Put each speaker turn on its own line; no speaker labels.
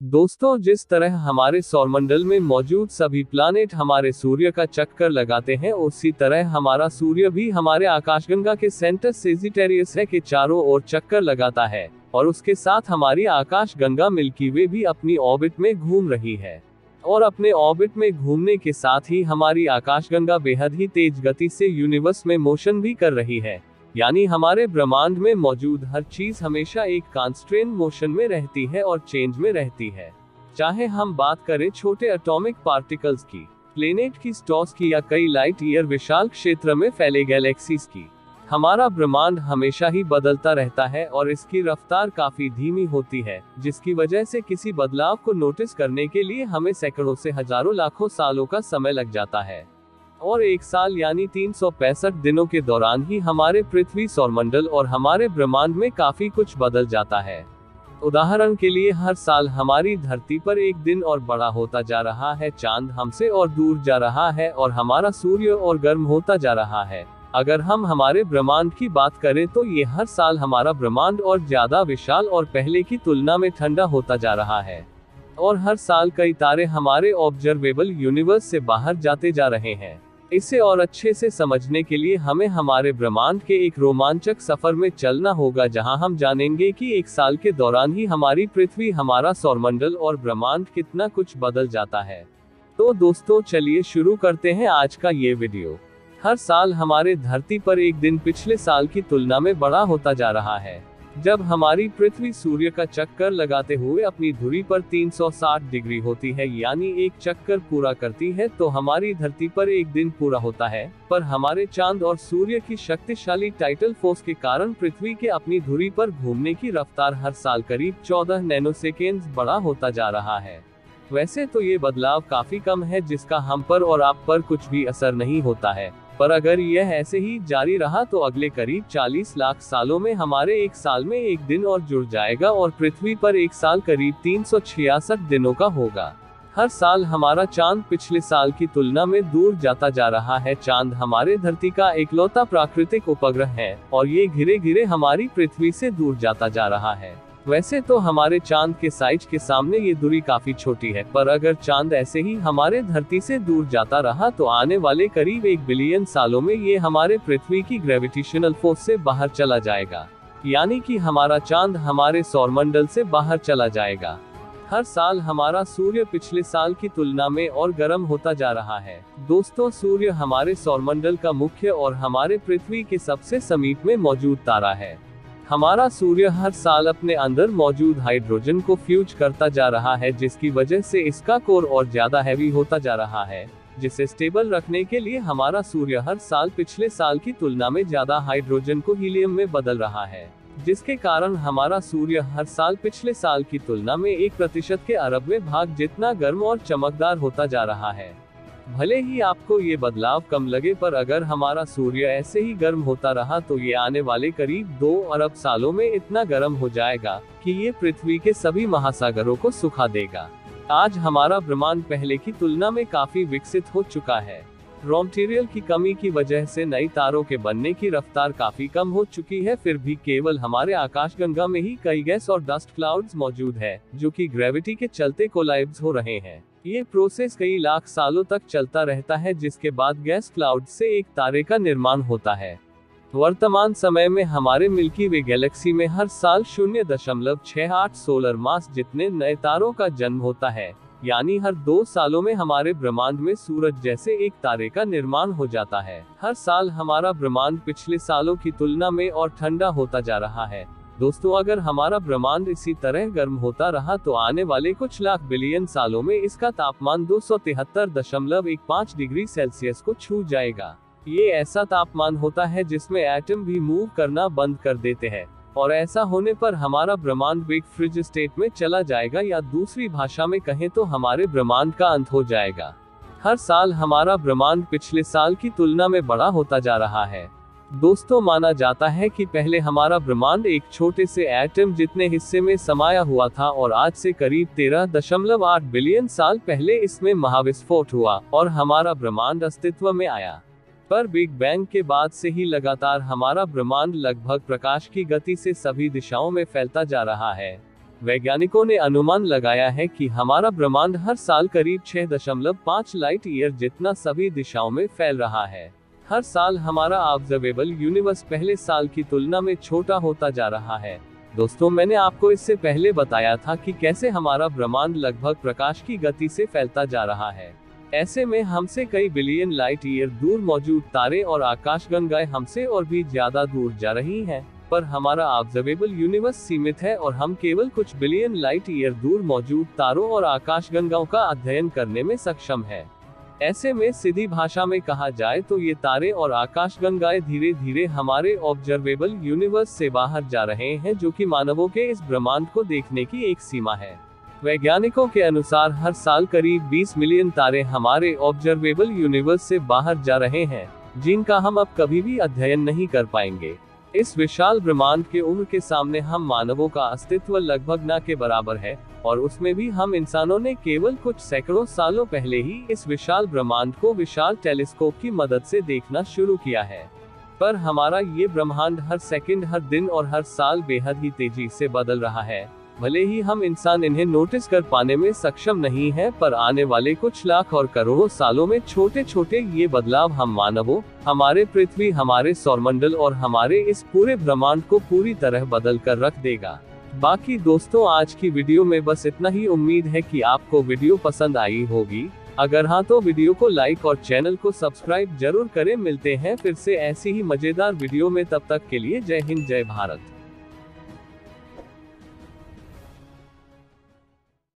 दोस्तों, जिस तरह हमारे सौरमंडल में मौजूद सभी प्लानेट हमारे सूर्य का चक्कर लगाते हैं, उसी तरह हमारा सूर्य भी हमारे आकाशगंगा के सेंटर सेजिटेरियस है के चारों ओर चक्कर लगाता है, और उसके साथ हमारी आकाशगंगा मिल्की वे भी अपनी ऑर्बिट में घूम रही है। और अपने ऑर्बिट में घूमने के साथ ही हमारी आकाशगंगा बेहद ही तेज गति से यूनिवर्स में मोशन भी कर रही है, यानी हमारे ब्रह्मांड में मौजूद हर चीज हमेशा एक कांस्ट्रेन मोशन में रहती है और चेंज में रहती है। चाहे हम बात करें छोटे एटॉमिक पार्टिकल्स की, प्लेनेट की, स्टार्स की, या कई लाइट ईयर विशाल क्षेत्र में फैले गैलेक्सीज की, हमारा ब्रह्मांड हमेशा ही बदलता रहता है और इसकी रफ्तार काफी धीमी होती है, जिसकी वजह से किसी बदलाव को नोटिस करने के लिए हमें सैकड़ों से हजारों लाखों सालों का समय लग जाता है। और एक साल यानी 365 दिनों के दौरान ही हमारे पृथ्वी, सौरमंडल और हमारे ब्रह्मांड में काफी कुछ बदल जाता है। उदाहरण के लिए, हर साल हमारी धरती पर एक दिन और बड़ा होता जा रहा है, चांद हमसे और दूर जा रहा है, और हमारा सूर्य और गर्म होता जा रहा है। अगर हम हमारे ब्रह्मांड की बात करें तो ये हर साल हमारा ब्रह्मांड और ज्यादा विशाल और पहले की तुलना में ठंडा होता जा रहा है। और हर साल कई तारे हमारे ऑब्जर्वेबल यूनिवर्स से बाहर जाते जा रहे हैं। इसे और अच्छे से समझने के लिए हमें हमारे ब्रह्मांड के एक रोमांचक सफर में चलना होगा, जहां हम जानेंगे कि एक साल के दौरान ही हमारी पृथ्वी, हमारा सौरमंडल और ब्रह्मांड कितना कुछ बदल जाता है। तो दोस्तों, चलिए शुरू करते हैं आज का ये वीडियो। हर साल हमारे धरती पर एक दिन पिछले साल की तुलना में बड़ा होता जा रहा है। जब हमारी पृथ्वी सूर्य का चक्कर लगाते हुए अपनी धुरी पर 360 डिग्री होती है, यानी एक चक्कर पूरा करती है, तो हमारी धरती पर एक दिन पूरा होता है। पर हमारे चांद और सूर्य की शक्तिशाली टाइटल फोर्स के कारण पृथ्वी के अपनी धुरी पर घूमने की रफ्तार हर साल करीब 14 नैनोसेकेंड्स बड़ा होता जा रहा है। वैसे तो ये बदलाव काफी कम है, जिसका हम पर और आप पर कुछ भी असर नहीं होता है, पर अगर यह ऐसे ही जारी रहा तो अगले करीब 40 लाख सालों में हमारे एक साल में एक दिन और जुड़ जाएगा और पृथ्वी पर एक साल करीब 366 दिनों का होगा। हर साल हमारा चांद पिछले साल की तुलना में दूर जाता जा रहा है। चांद हमारे धरती का इकलौता प्राकृतिक उपग्रह है और ये धीरे धीरे हमारी पृथ्वी से दूर जाता जा रहा है। वैसे तो हमारे चांद के साइज के सामने ये दूरी काफी छोटी है, पर अगर चांद ऐसे ही हमारे धरती से दूर जाता रहा तो आने वाले करीब 1 बिलियन सालों में ये हमारे पृथ्वी की ग्रेविटेशनल फोर्स से बाहर चला जाएगा, यानी कि हमारा चांद हमारे सौरमंडल से बाहर चला जाएगा। हर साल हमारा सूर्य पिछले साल की तुलना में और गर्म होता जा रहा है। दोस्तों, सूर्य हमारे सौरमंडल का मुख्य और हमारे पृथ्वी के सबसे समीप में मौजूद तारा है। हमारा सूर्य हर साल अपने अंदर मौजूद हाइड्रोजन को फ्यूज करता जा रहा है, जिसकी वजह से इसका कोर और ज्यादा हैवी होता जा रहा है, जिसे स्टेबल रखने के लिए हमारा सूर्य हर साल पिछले साल की तुलना में ज्यादा हाइड्रोजन को हीलियम में बदल रहा है, जिसके कारण हमारा सूर्य हर साल पिछले साल की तुलना में 1% के 1/10वें भाग जितना गर्म और चमकदार होता जा रहा है। भले ही आपको ये बदलाव कम लगे, पर अगर हमारा सूर्य ऐसे ही गर्म होता रहा तो ये आने वाले करीब 2 अरब सालों में इतना गर्म हो जाएगा कि ये पृथ्वी के सभी महासागरों को सुखा देगा। आज हमारा ब्रह्मांड पहले की तुलना में काफी विकसित हो चुका है। रॉ मटेरियल की कमी की वजह से नई तारों के बनने की रफ्तार काफी कम हो चुकी है, फिर भी केवल हमारे आकाशगंगा में ही कई गैस और डस्ट क्लाउड्स मौजूद है, जो कि ग्रेविटी के चलते कोलाइब्स हो रहे हैं। ये प्रोसेस कई लाख सालों तक चलता रहता है, जिसके बाद गैस क्लाउड से एक तारे का निर्माण होता है। वर्तमान समय में हमारे मिल्की वे गैलेक्सी में हर साल 0.68 सोलर मास जितने नए तारों का जन्म होता है, यानी हर 2 सालों में हमारे ब्रह्मांड में सूरज जैसे एक तारे का निर्माण हो जाता है। हर साल हमारा ब्रह्मांड पिछले सालों की तुलना में और ठंडा होता जा रहा है। दोस्तों, अगर हमारा ब्रह्मांड इसी तरह गर्म होता रहा तो आने वाले कुछ लाख बिलियन सालों में इसका तापमान 273.15 डिग्री सेल्सियस को छू जाएगा। ये ऐसा तापमान होता है जिसमें एटम भी मूव करना बंद कर देते हैं, और ऐसा होने पर हमारा ब्रह्मांड बिग फ्रिज स्टेट में चला जाएगा, या दूसरी भाषा में कहें तो हमारे ब्रह्मांड का अंत हो जाएगा। हर साल हमारा ब्रह्मांड पिछले साल की तुलना में बड़ा होता जा रहा है। दोस्तों, माना जाता है कि पहले हमारा ब्रह्मांड एक छोटे से एटम जितने हिस्से में समाया हुआ था, और आज से करीब 13.8 बिलियन साल पहले इसमें महाविस्फोट हुआ और हमारा ब्रह्मांड अस्तित्व में आया। पर बिग बैंग के बाद से ही लगातार हमारा ब्रह्मांड लगभग प्रकाश की गति से सभी दिशाओं में फैलता जा रहा है। वैज्ञानिकों ने अनुमान लगाया है कि हमारा ब्रह्मांड हर साल करीब 6.5 लाइट ईयर जितना सभी दिशाओं में फैल रहा है। हर साल हमारा ऑब्जर्वेबल यूनिवर्स पहले साल की तुलना में छोटा होता जा रहा है। दोस्तों, मैंने आपको इससे पहले बताया था कि कैसे हमारा ब्रह्मांड लगभग प्रकाश की गति से फैलता जा रहा है। ऐसे में हमसे कई बिलियन लाइट ईयर दूर मौजूद तारे और आकाशगंगाएं हमसे और भी ज्यादा दूर जा रही हैं, पर हमारा ऑब्जर्वेबल यूनिवर्स सीमित है और हम केवल कुछ बिलियन लाइट ईयर दूर मौजूद तारों और आकाशगंगाओं का अध्ययन करने में सक्षम है। ऐसे में सीधी भाषा में कहा जाए तो ये तारे और आकाशगंगाएं धीरे धीरे हमारे ऑब्जर्वेबल यूनिवर्स से बाहर जा रहे हैं, जो कि मानवों के इस ब्रह्मांड को देखने की एक सीमा है। वैज्ञानिकों के अनुसार हर साल करीब 20 मिलियन तारे हमारे ऑब्जर्वेबल यूनिवर्स से बाहर जा रहे हैं, जिनका हम अब कभी भी अध्ययन नहीं कर पाएंगे। इस विशाल ब्रह्मांड के उम्र के सामने हम मानवों का अस्तित्व लगभग न के बराबर है, और उसमें भी हम इंसानों ने केवल कुछ सैकड़ों सालों पहले ही इस विशाल ब्रह्मांड को विशाल टेलीस्कोप की मदद से देखना शुरू किया है। पर हमारा ये ब्रह्मांड हर सेकंड, हर दिन और हर साल बेहद ही तेजी से बदल रहा है। भले ही हम इंसान इन्हें नोटिस कर पाने में सक्षम नहीं है, पर आने वाले कुछ लाख और करोड़ों सालों में छोटे छोटे ये बदलाव हम मानवों, हमारे पृथ्वी, हमारे सौरमंडल और हमारे इस पूरे ब्रह्मांड को पूरी तरह बदल कर रख देगा। बाकी दोस्तों, आज की वीडियो में बस इतना ही। उम्मीद है कि आपको वीडियो पसंद आई होगी। अगर हाँ तो वीडियो को लाइक और चैनल को सब्सक्राइब जरूर करें। मिलते हैं फिर से ऐसी ही मजेदार वीडियो में, तब तक के लिए जय हिंद, जय भारत।